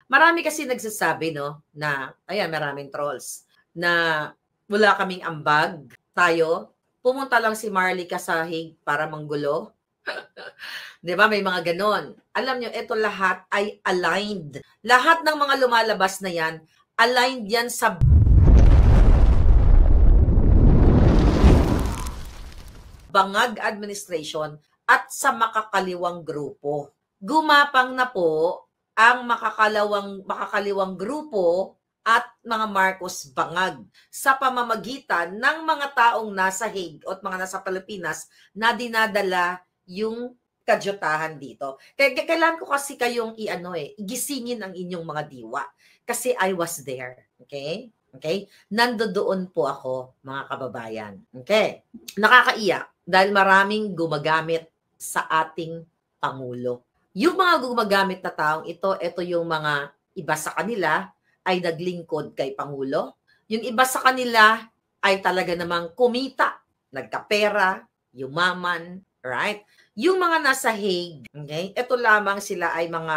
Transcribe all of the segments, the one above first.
Marami kasi nagsasabi, no, na, ayan, maraming trolls, na wala kaming ambag. Tayo, pumunta lang si Marlica sa Hague para manggulo. Di ba? May mga ganon. Alam nyo, ito lahat ay aligned. Lahat ng mga lumalabas na yan, aligned yan sa Bangag Administration at sa makakaliwang grupo. Gumapang na po ang makakaliwang grupo at mga Marcos Bangag sa pamamagitan ng mga taong nasa Hague at mga nasa Pilipinas na dinadala yung kadyutahan dito. Kailangan ko kasi kayong igisingin ang inyong mga diwa. Kasi I was there. Okay? Okay? Nandoon po ako, mga kababayan. Okay? Nakakaiyak dahil maraming gumagamit sa ating Pangulo. Yung mga gumagamit na taong ito yung mga iba sa kanila ay naglingkod kay Pangulo. Yung iba sa kanila ay talaga namang kumita, nagkapera, yumaman, right? Yung mga nasa Hague, okay? Ito lamang sila ay mga,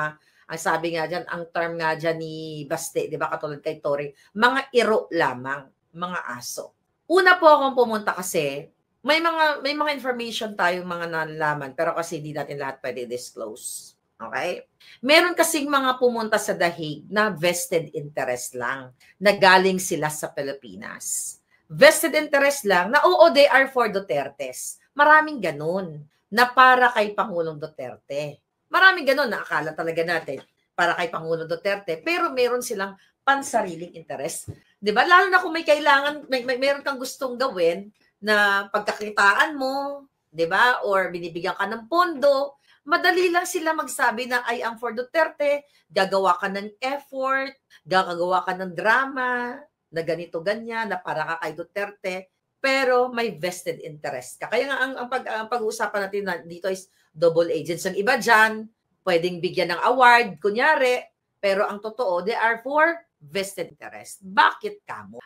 ang sabi nga dyan, ang term nga dyan ni Baste, di ba, katulad kay Tory, mga iro lamang, mga aso. Una po akong pumunta kasi, may mga information tayong mga nalalaman, pero kasi hindi natin lahat pwede disclose. Okay? Meron kasing mga pumunta sa The Hague na vested interest lang, na galing sila sa Pilipinas. Vested interest lang na oo, they are for Dutertes. Maraming ganun na para kay Pangulong Duterte. Maraming ganun na akala talaga natin para kay Pangulong Duterte, pero meron silang pansariling interest. 'Di ba? Lalo na kung may kailangan, meron kang gustong gawin na pagkakitaan mo, 'di ba? Or binibigyan ka ng pondo, madali lang sila magsabi na I am for Duterte, gagawa ka ng effort, gagawa ka ng drama, na ganito ganyan, na para ka kay Duterte, pero may vested interest ka. Kaya nga ang pag-uusapan natin dito is double agents. Ang iba dyan, pwedeng bigyan ng award, kunyari, pero ang totoo, they are for vested interest. Bakit kamo?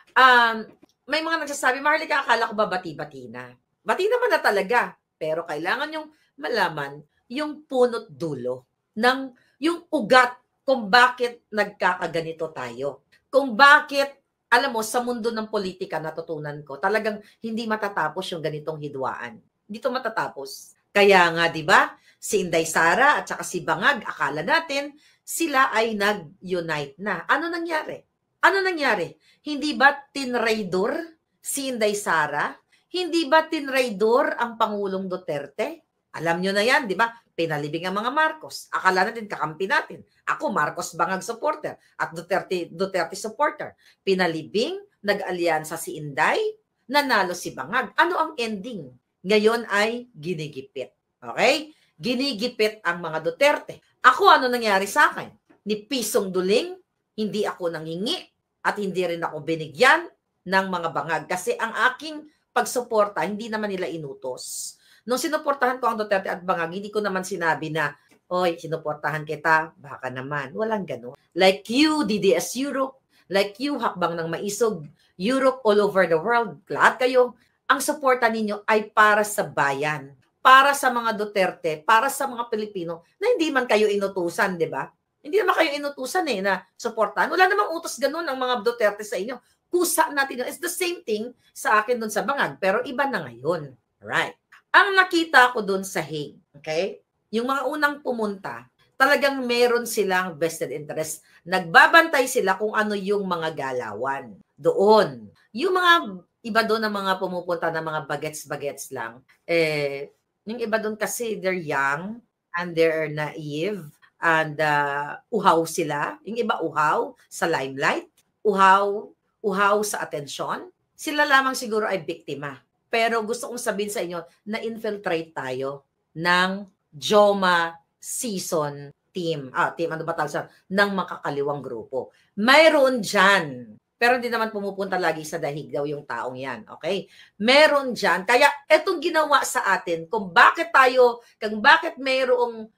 May mga nagsasabi, Marlica, akala ko ba bati-bati na? Bati naman na talaga, pero kailangan yung malaman yung punot dulo ng yung ugat kung bakit nagkakaganito tayo. Kung bakit, alam mo, sa mundo ng politika natutunan ko, talagang hindi matatapos yung ganitong hidwaan. Dito matatapos. Kaya nga, di ba, si Inday Sara at saka si Bangag, akala natin, sila ay nag-unite na. Ano nangyari? Ano nangyari? Hindi ba tinraidor si Inday Sara? Hindi ba tinraidor ang Pangulong Duterte? Alam nyo na yan, di ba? Pinalibing ang mga Marcos. Akala natin, kakampi natin. Ako, Marcos Bangag supporter at Duterte supporter. Pinalibing, nag-alyansa si Inday, nanalo si Bangag. Ano ang ending? Ngayon ay ginigipit. Okay? Ginigipit ang mga Duterte. Ako, ano nangyari sa akin? Ni pisong duling, hindi ako nangingi at hindi rin ako binigyan ng mga Bangag. Kasi ang aking pagsuporta, hindi naman nila inutos. Nung sinuportahan ko ang Duterte at Bangag, hindi ko naman sinabi na, oy, sinuportahan kita, baka naman. Walang gano'n. Like you, DDS Europe, like you, Hakbang ng Maisog, Europe, all over the world, lahat kayo, ang suporta ninyo ay para sa bayan, para sa mga Duterte, para sa mga Pilipino, na hindi man kayo inutusan, di ba? Hindi naman kayo inutusan na suportahan. Wala namang utos gano'n ang mga Duterte sa inyo. Kusa natin yun. It's the same thing sa akin doon sa Bangag, pero iba na ngayon. Right? Ang nakita ko doon sa Hague, okay? Yung mga unang pumunta, talagang meron silang vested interest. Nagbabantay sila kung ano yung mga galawan doon. Yung mga iba doon na mga pumupunta na mga bagets-bagets lang, yung iba doon kasi they're young and they're naive and uhaw sila. Yung iba uhaw sa limelight, uhaw sa atensyon. Sila lamang siguro ay biktima. Pero gusto kong sabihin sa inyo na infiltrate tayo ng Joma season team. Team ano ba tawag sa ng makakaliwang grupo. Mayroon dyan. Pero hindi naman pumupunta lagi sa dahig daw yung taong yan. Okay? Meron dyan. Kaya etong ginawa sa atin, kung bakit mayroong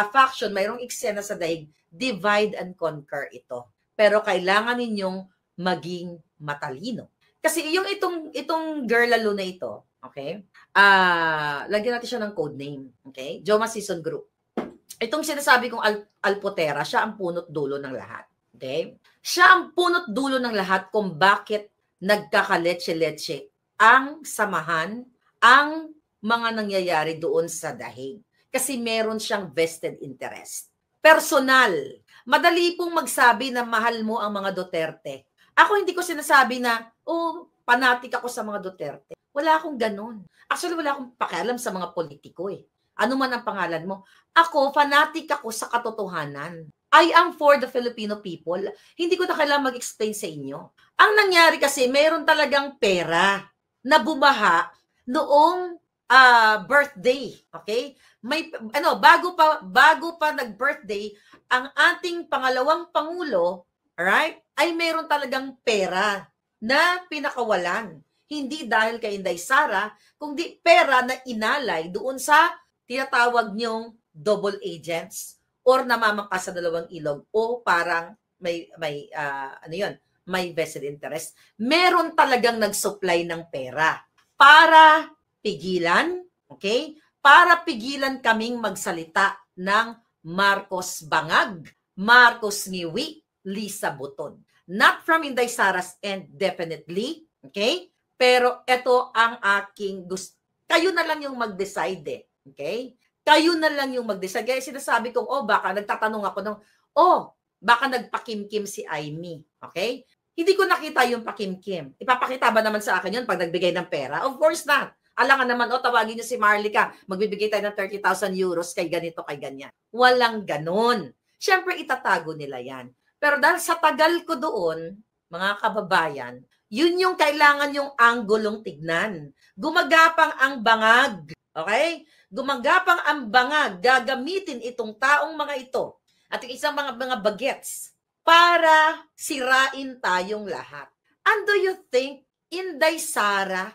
faction, mayroong eksena sa dahig, divide and conquer ito. Pero kailangan ninyong maging matalino. Kasi yung itong girl lalo na ito, okay? Lagyan natin siya ng code name, okay? Joma Season Group. Itong sinasabi kong Alpotera, siya ang punot dulo ng lahat. Okay? Siya ang punot dulo ng lahat kung bakit nagkakaletse-letse ang samahan, ang mga nangyayari doon sa dahig. Kasi meron siyang vested interest. Personal. Madali pong magsabi na mahal mo ang mga Duterte. Ako hindi ko sinasabi na, oh, panatik ako sa mga Duterte. Wala akong ganun. Actually, wala akong pakialam sa mga politiko eh. Ano man ang pangalan mo. Ako, fanatic ako sa katotohanan. I am for the Filipino people. Hindi ko na kailangan mag-explain sa inyo. Ang nangyari kasi, meron talagang pera na bumaha noong birthday. Okay? May bago pa nag-birthday ang ating pangalawang pangulo, right? Ay meron talagang pera na pinakawalan. Hindi dahil kay Inday Sara, kundi pera na inalay doon sa tinatawag niyong double agents or namamangka sa dalawang ilog o parang may vested interest. Meron talagang nag-supply ng pera para pigilan, okay? Para pigilan kaming magsalita ng Marcos Bangag, Marcos Ngiwi, Lisa Buton. Not from Inday Sara's end, definitely, okay? Pero ito ang aking gusto. Kayo na lang yung mag-decide eh. Okay? Kayo na lang yung mag-decide. Kaya sinasabi kong, baka nagtatanong ako ng, baka nagpakimkim si Aimee. Okay? Hindi ko nakita yung pakimkim. Ipapakita ba naman sa akin yun pag nagbigay ng pera? Of course not. Alangan naman, tawagin niyo si Marlica, magbibigay tayo ng 30,000 euros kay ganito, kay ganyan. Walang ganon. Siyempre, itatago nila yan. Pero dahil sa tagal ko doon, mga kababayan, yun yung kailangan yung anggulong tignan. Gumagapang ang bangag. Okay? Gumagapang ang bangag. Gagamitin itong taong mga ito at yung isang mga bagets para sirain tayong lahat. And do you think, Inday Sara,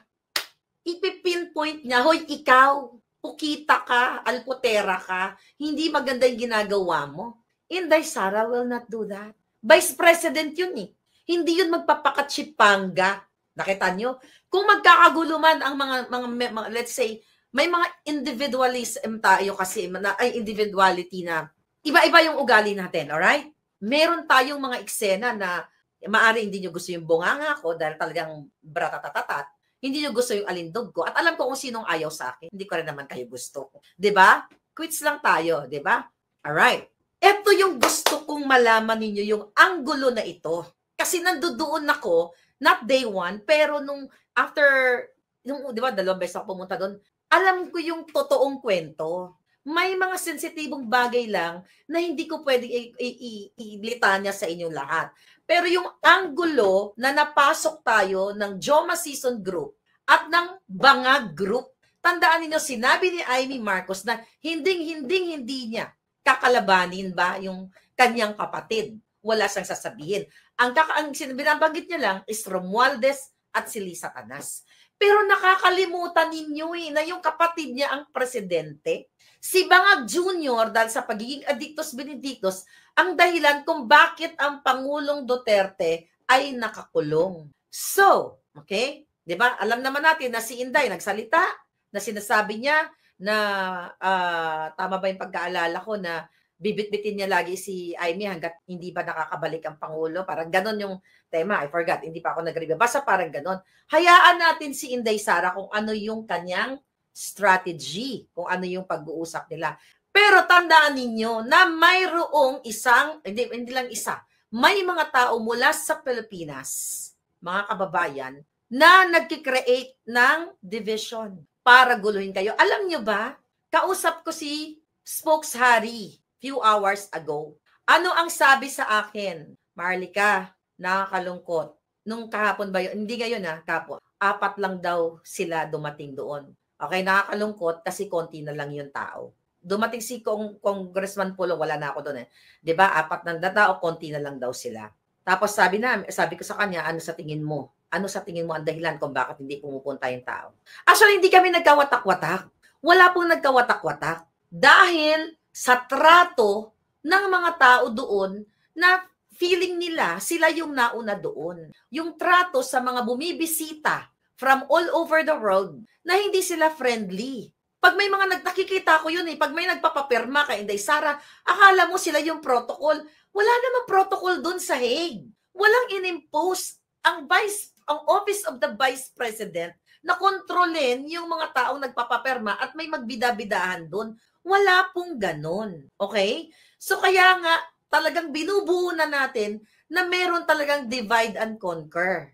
ipipinpoint niya, hoy, ikaw, pukita ka, alputera ka, hindi maganda yung ginagawa mo. Inday Sara will not do that. Vice President yun eh. Hindi yun magpapakatsipanga. Nakita nyo? Kung magkakagulo man ang mga let's say, may mga individualism tayo kasi, individuality na, iba-iba yung ugali natin, alright? Meron tayong mga eksena na, maaari hindi nyo gusto yung bunganga ko dahil talagang bratatatatat. Hindi nyo gusto yung alindog ko. At alam ko kung sinong ayaw sa akin. Hindi ko rin naman kayo gusto. Diba? Quits lang tayo. Diba? Alright. Ito yung gusto kong malaman ninyo, yung anggulo na ito. Kasi nandoon ako, not day one, pero nung after, di ba, 2 beses ako pumunta doon, alam ko yung totoong kwento. May mga sensitibong bagay lang na hindi ko pwedeng ilitanya sa inyong lahat. Pero yung anggulo na napasok tayo ng Joma Season Group at ng Bangag Group, tandaan niyo sinabi ni Aimee Marcos na hindi niya kakalabanin ba yung kanyang kapatid. Wala siyang sasabihin. Ang binabanggit niya lang is Romualdez at si Lisa Canas. Pero nakakalimutan ninyo na yung kapatid niya ang presidente. Si Bangag Jr. dahil sa pagiging addictus benedictus, ang dahilan kung bakit ang Pangulong Duterte ay nakakulong. So, okay? 'Di ba? Alam naman natin na si Inday nagsalita na sinasabi niya na tama ba yung pagkaalala ko na bibit-bitin niya lagi si Aimee hanggat hindi ba nakakabalik ang Pangulo. Parang ganon yung tema. I forgot. Hindi pa ako nag-review. Basta parang ganon. Hayaan natin si Inday Sara kung ano yung kanyang strategy, kung ano yung pag-uusap nila. Pero tandaan ninyo na mayroong hindi lang isa, may mga tao mula sa Pilipinas, mga kababayan, na nagkikreate ng division para guluhin kayo. Alam nyo ba, kausap ko si Spokes Harry few hours ago. Ano ang sabi sa akin? Marlica, nakakalungkot. Nung kahapon ba yun? Hindi ngayon kapon. 4 lang daw sila dumating doon. Okay, nakakalungkot kasi konti na lang yung tao. Dumating si Congressman Polo, wala na ako doon 'Di ba? 4 na tao, konti na lang daw sila. Tapos sabi ko sa kanya, ano sa tingin mo? Ano sa tingin mo ang dahilan kung bakit hindi pumupunta yung tao? Actually, hindi kami nagkawatak-watak. Wala pong nagkawatak-watak. Dahil sa trato ng mga tao doon na feeling nila sila yung nauna doon. Yung trato sa mga bumibisita from all over the world na hindi sila friendly. Pag may mga nakikita ko yun pag may nagpapapirma kay Inday Sara, akala mo sila yung protocol. Wala namang protocol doon sa Hague. Walang inimpose ang Office of the Vice President na kontrolin yung mga taong nagpapaperma at may magbida-bidahan doon. Wala pong ganun. Okay? So kaya nga, talagang binubuo na natin na meron talagang divide and conquer.